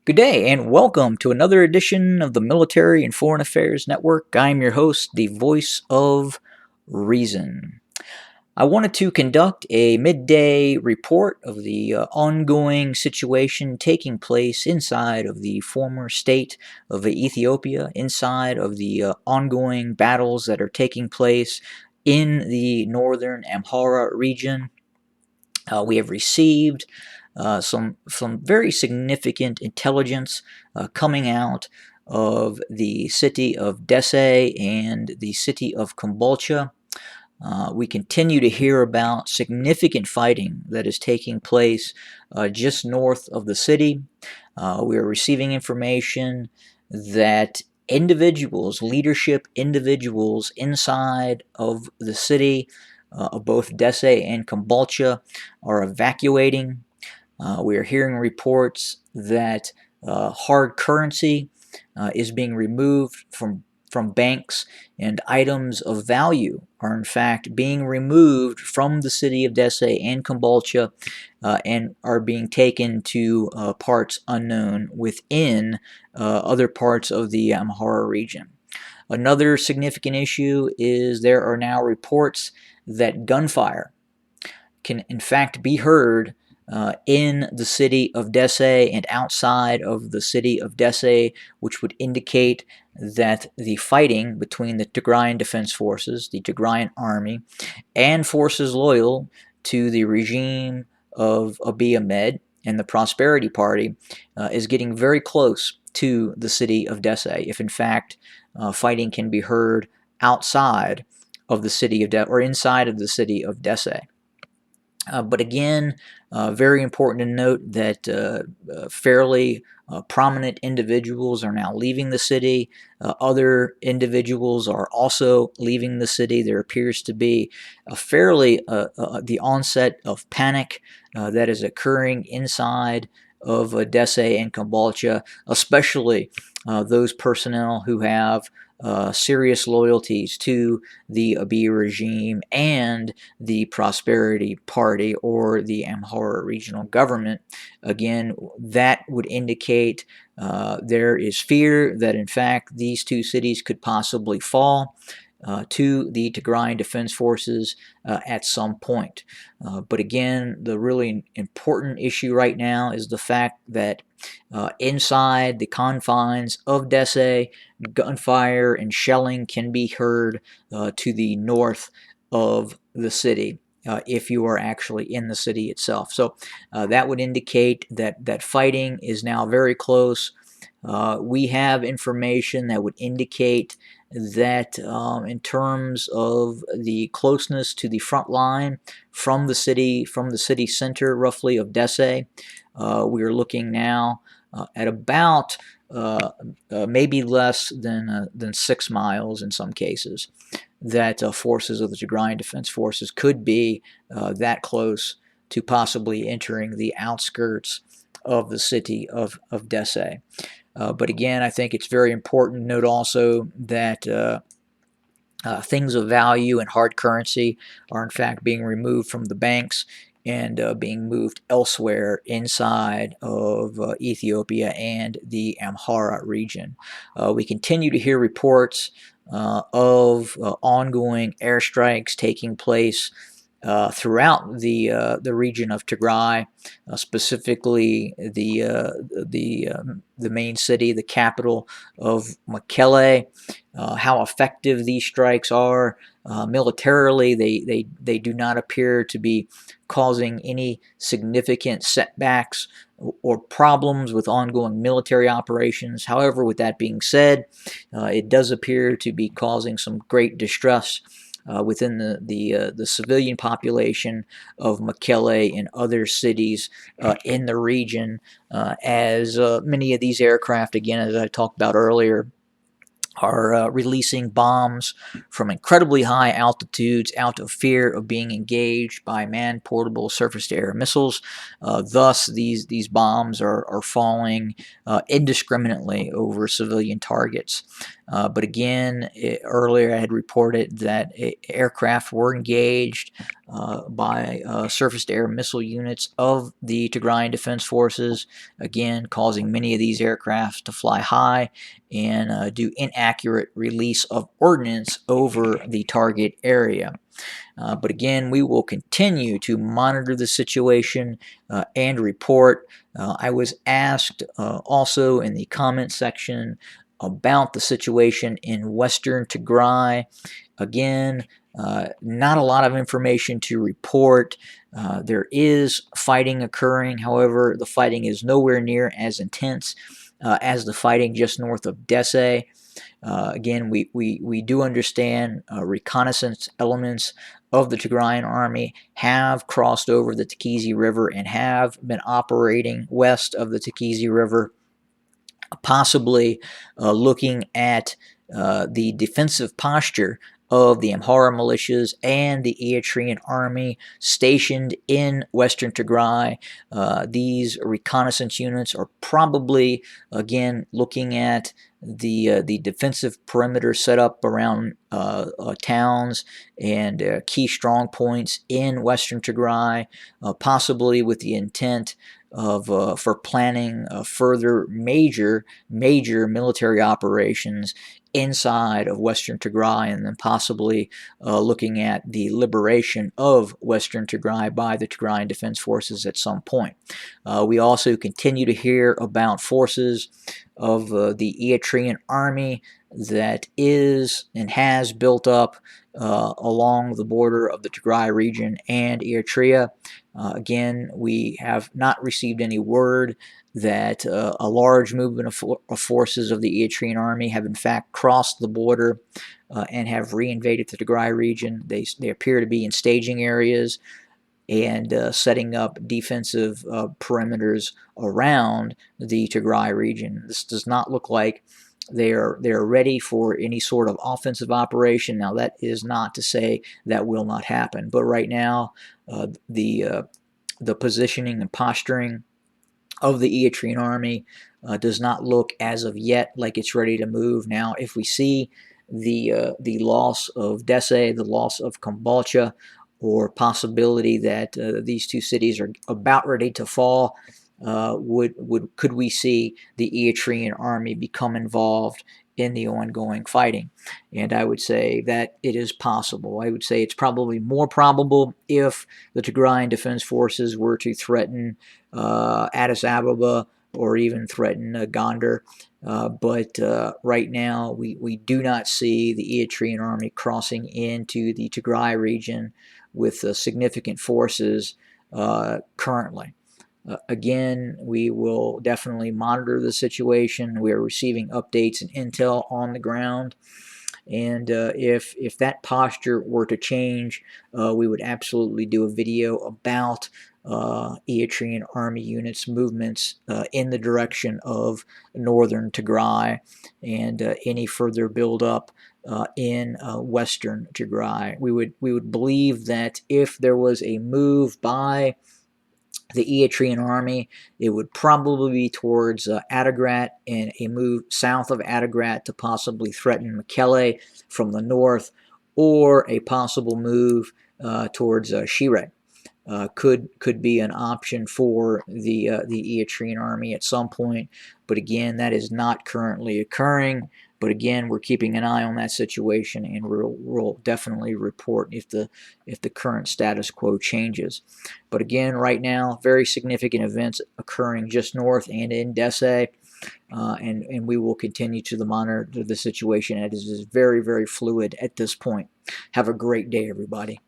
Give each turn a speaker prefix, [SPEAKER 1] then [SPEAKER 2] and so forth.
[SPEAKER 1] Good day, and welcome to another edition of the Military and Foreign Affairs Network. I'm your host, the voice of reason. I wanted to conduct a midday report of the ongoing situation taking place inside of the former state of Ethiopia, inside of the ongoing battles that are taking place in the northern Amhara region. We have received some very significant intelligence coming out of the city of Dessie and the city of Kombolcha. We continue to hear about significant fighting that is taking place just north of the city. We are receiving information that individuals, leadership individuals inside of the city of both Dessie and Kombolcha are evacuating. We are hearing reports that hard currency is being removed from banks, and items of value are in fact being removed from the city of Dessie and Kombolcha and are being taken to parts unknown within other parts of the Amhara region. Another significant issue is there are now reports that gunfire can in fact be heard in the city of Dessie and outside of the city of Dessie, which would indicate that the fighting between the Tigrayan Defense Forces, the Tigrayan Army, and forces loyal to the regime of Abiy Ahmed and the Prosperity Party is getting very close to the city of Dessie. If in fact fighting can be heard outside of the city of or inside of the city of Dessie. But again, very important to note that fairly prominent individuals are now leaving the city. Other individuals are also leaving the city. There appears to be a fairly the onset of panic that is occurring inside of Dessie and Kombolcha, especially those personnel who have serious loyalties to the Abiy regime and the Prosperity Party or the Amhara regional government. Again, that would indicate there is fear that in fact these two cities could possibly fall to the Tigrayan Defense Forces at some point. But again, the really important issue right now is the fact that inside the confines of Dessie, gunfire and shelling can be heard to the north of the city. If you are actually in the city itself. So that would indicate that fighting is now very close. We have information that would indicate that in terms of the closeness to the front line from the city center roughly of Dessie, we are looking now at about maybe less than 6 miles in some cases, that forces of the Tigrayan Defense Forces could be that close to possibly entering the outskirts of the city of Dessie. But again, I think it's very important to note also that things of value and hard currency are in fact being removed from the banks and being moved elsewhere inside of Ethiopia and the Amhara region. We continue to hear reports of ongoing airstrikes taking place throughout the region of Tigray, specifically the main city, the capital of Mekelle. How effective these strikes are militarily, they do not appear to be causing any significant setbacks or problems with ongoing military operations. However, with that being said, it does appear to be causing some great distress within the civilian population of Mekelle and other cities in the region, as many of these aircraft, again, as I talked about earlier, are releasing bombs from incredibly high altitudes out of fear of being engaged by man-portable surface-to-air missiles. Thus, these bombs are falling indiscriminately over civilian targets. But again, earlier I had reported that aircraft were engaged by surface-to-air missile units of the Tigrayan Defense Forces, again causing many of these aircraft to fly high and do inaccurate release of ordnance over the target area. But again, we will continue to monitor the situation and report. I was asked also in the comment section about the situation in Western Tigray. Again, not a lot of information to report. There is fighting occurring. However, the fighting is nowhere near as intense as the fighting just north of Dessie. Again, we do understand reconnaissance elements of the Tigrayan army have crossed over the Tikizi River and have been operating west of the Tikizi River, possibly looking at the defensive posture of the Amhara militias and the Eritrean army stationed in western Tigray. These reconnaissance units are probably, again, looking at the defensive perimeter set up around towns and key strong points in western Tigray, possibly with the intent of for planning further major military operations inside of Western Tigray, and then possibly looking at the liberation of Western Tigray by the Tigrayan Defense Forces at some point. We also continue to hear about forces of the Eritrean army that is and has built up along the border of the Tigray region and Eritrea. Again, we have not received any word that a large movement of forces of the Eritrean army have in fact crossed the border and have reinvaded the Tigray region. They appear to be in staging areas and setting up defensive perimeters around the Tigray region. This does not look like they're ready for any sort of offensive operation. Now, that is not to say that will not happen, but right now the positioning and posturing of the Eritrean army does not look as of yet like it's ready to move. Now, if we see the loss of Dessie, the loss of Kombolcha, or possibility that these two cities are about ready to fall, could we see the Eritrean army become involved in the ongoing fighting? And I would say that it is possible. I would say it's probably more probable if the Tigrayan Defense Forces were to threaten Addis Ababa or even threaten Gondar. But right now, we do not see the Eritrean army crossing into the Tigray region with significant forces currently. Again, we will definitely monitor the situation. We are receiving updates and intel on the ground. And if that posture were to change, we would absolutely do a video about Eritrean army units' movements in the direction of northern Tigray and any further buildup in western Tigray. We would believe that if there was a move by the Eritrean army, it would probably be towards Adigrat and a move south of Adigrat to possibly threaten Mekelle from the north, or a possible move towards Shire. Could be an option for the Eritrean army at some point, but again, that is not currently occurring. But again, we're keeping an eye on that situation, and we'll definitely report if the current status quo changes. But again, right now, very significant events occurring just north and in Dessie, and we will continue to monitor the situation. It is very, very fluid at this point. Have a great day, everybody.